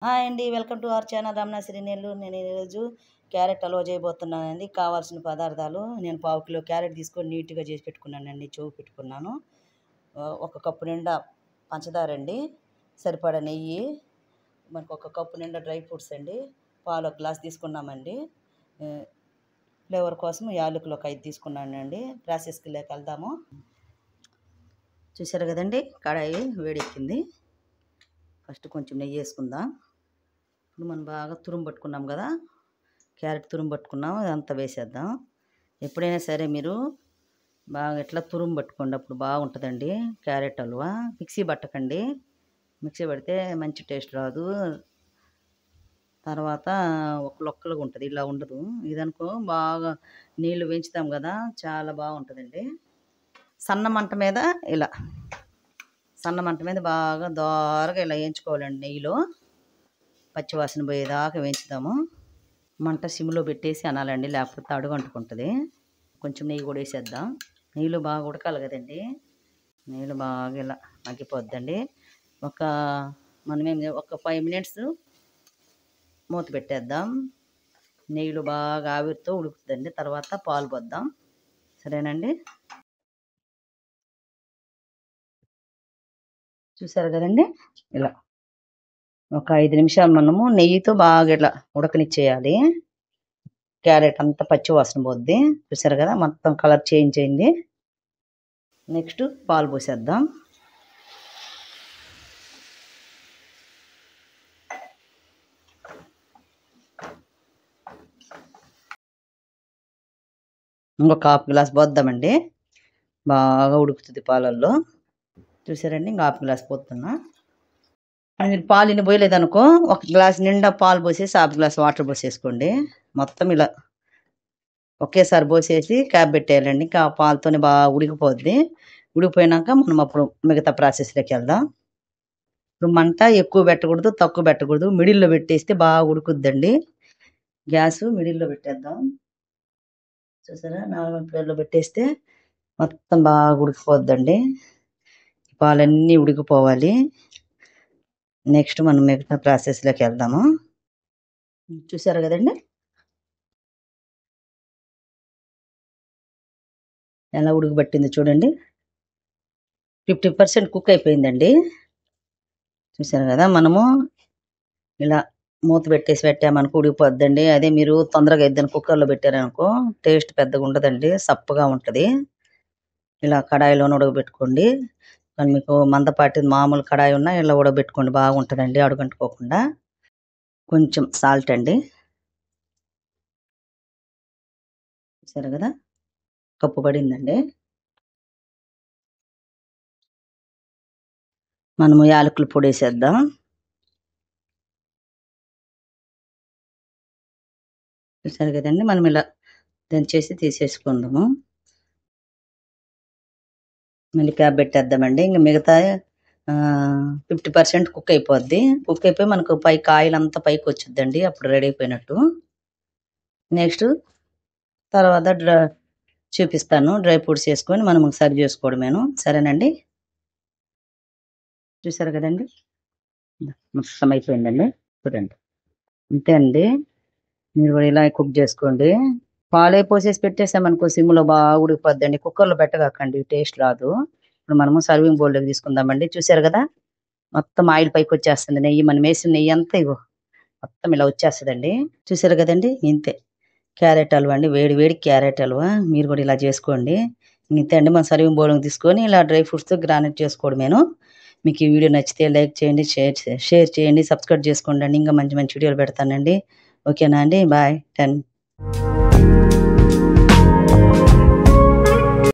Hi అండి. Welcome to our channel Ramana Sri Nellore. నేను ఈరోజు క్యారెట్ హల్వా చేయబోతున్నానండి. కావాల్సిన పదార్థాలు నేను పావు కిలో క్యారెట్ తీసుకొని నీట్‌గా చేసి పెట్టుకున్నానండి. చెవు పెట్టుకున్నాను. ఒక కప్పు నిండా పంచదార అండి, సరిపడా నెయ్యి, మనకు ఒక కప్పు నిండా డ్రై ఫ్రూట్స్ అండి, పాలు ఒక గ్లాస్ తీసుకున్నామండి. ఫ్లేవర్ కోసం యాలకులు ఒక 5 తీసుకున్నానండి. ప్రాసెస్కి వెళ్దాము. చూసారు కదండి, కడాయి వేడెక్కింది. ఫస్ట్ కొంచెం నెయ్యి వేసుకుందాం. ఇప్పుడు మనం బాగా తురుము పట్టుకున్నాం కదా, క్యారెట్ తురుము పట్టుకున్నాం, అదంతా వేసేద్దాం. ఎప్పుడైనా సరే మీరు బాగా ఇట్లా తురుము పట్టుకోండి, అప్పుడు బాగుంటుందండి క్యారెట్ హల్వా. మిక్సీ పట్టకండి, మిక్సీ పడితే మంచి టేస్ట్ రాదు. తర్వాత ఒక్కలుగా ఉంటుంది, ఇలా ఉండదు. ఇదనుకో బాగా నీళ్ళు వేయించుతాం కదా, చాలా బాగుంటుందండి. సన్న మంట మీద బాగా దోరగా ఇలా వేయించుకోవాలండి. నెయ్యిలో పచ్చివాసన పోయేదాకా వేయించుదాము. మంట సిమ్లో పెట్టేసి అనాలండి, లేకపోతే అడుగు అంటుకుంటుంది. కొంచెం నెయ్యి కూడా వేసేద్దాం. నెయ్యిలో బాగా ఉడకాలి కదండి, నెయ్యిలో బాగా ఇలా మగ్గిపోద్దండి. ఒక 5 మినిట్స్ మూత పెట్టేద్దాం. నెయ్యిలో బాగా ఆవిరితో ఉడుకుతుందండి. తర్వాత పాలు పోద్దాం. సరేనండి. చూసారు కదండి, ఇలా ఒక 5 నిమిషాలు మనము నెయ్యితో బాగా ఇలా ఉడకనిచ్చేయాలి. క్యారెట్ అంతా పచ్చి వాసన పోద్ది. చూసారు కదా, మొత్తం కలర్ చేంజ్ అయింది. నెక్స్ట్ పాలు పోసేద్దాం. ఇంకొక హాఫ్ గ్లాస్ పోద్దామండి, బాగా ఉడుకుతుంది పాలల్లో. చూసారండి, ఇంక హాఫ్ గ్లాస్ పోతున్నా. మీరు పాలు ఇన్ని పోయలేదనుకో, ఒక గ్లాస్ నిండా పాలు పోసేసి హాఫ్ గ్లాస్ వాటర్ పోసేసుకోండి. మొత్తం ఇలా ఒకేసారి పోసేసి క్యాప్ పెట్టేయాలండి. ఇంకా పాలతోనే బాగా ఉడికిపోద్ది. ఉడికిపోయినాక మనం అప్పుడు మిగతా ప్రాసెస్లోకి వెళ్దాం. ఇప్పుడు మంట ఎక్కువ పెట్టకూడదు, తక్కువ పెట్టకూడదు, మిడిల్లో పెట్టేస్తే బాగా ఉడుకుద్దండి. గ్యాస్ మిడిల్లో పెట్టేద్దాం. చూసారా, నార్మల్ ఫ్లేమ్లో పెట్టేస్తే మొత్తం బాగా ఉడికిపోద్దండి. పాలన్నీ ఉడికిపోవాలి. నెక్స్ట్ మనం మిగతా ప్రాసెస్లోకి వెళ్దాము. చూసారు కదండి, ఎలా ఉడకబట్టింది చూడండి. 50% కుక్ అయిపోయిందండి. చూసారు కదా, మనము ఇలా మూత పెట్టామనుకో ఉడికిపోద్దండి. అదే మీరు తొందరగా ఇద్దని కుక్కర్లో పెట్టారనుకో టేస్ట్ పెద్దగా ఉండదండి, సప్పగా ఉంటుంది. ఇలా కడాయిలోనే ఉడకబెట్టుకోండి. కానీ మీకు మందపాటి మామూలు కడాయి ఉన్నా ఇలా ఉడకబెట్టుకోండి, బాగుంటుందండి అడుగంటుకోకుండా. కొంచెం సాల్ట్ అండి. చూసారు కదా, కప్పు పడిందండి. మనము యాలకుల పొడి వేసేద్దాం. చూసారు కదండి, మనం ఇలా దంచేసి తీసేసుకుందాము. మళ్ళీ క్యాప్ పెట్టేద్దామండి. ఇంకా మిగతా 50% కుక్ అయిపోద్ది. కుక్ అయిపోయి మనకు పైకి ఆయిల్ అంతా పైకి వచ్చిద్దండి, అప్పుడు రెడీ అయిపోయినట్టు. నెక్స్ట్ తర్వాత చూపిస్తాను, డ్రై ఫ్రూట్స్ వేసుకొని మనం సర్వ్ చేసుకోవడమేను. సరేనండి. చూసారు కదండి, మొత్తం అయిపోయిందండి. చూడండి, అంతే అండి. మీరు కూడా ఇలా కుక్ చేసుకోండి. పాలే పోసేసి పెట్టేసామనుకో సిమ్లో బాగా ఉడికిపోద్దండి. కుక్కర్లో పెట్టగాకండి, టేస్ట్ రాదు. ఇప్పుడు మనము సర్వింగ్ బౌల్లోకి తీసుకుందామండి. చూసారు కదా, మొత్తం ఆయిల్ పైకి వచ్చేస్తుంది. నెయ్యి మనం వేసిన నెయ్యి అంతా ఇగో మొత్తం ఇలా వచ్చేస్తుందండి. చూసారు కదండి, ఇంతే క్యారెట్ హల్వా అండి, వేడి వేడి క్యారెట్ హల్వా. మీరు కూడా ఇలా చేసుకోండి. ఇంతే అండి. మన సర్వింగ్ బౌల్లోకి తీసుకొని ఇలా డ్రై ఫ్రూట్స్తో గ్రానైట్ చేసుకోవడమేను. మీకు ఈ వీడియో నచ్చితే లైక్ చేయండి, షేర్ చేయండి, సబ్స్క్రైబ్ చేసుకోండి అండి. ఇంకా మంచి మంచి వీడియోలు పెడతానండి. ఓకేనా అండి, బాయ్. 10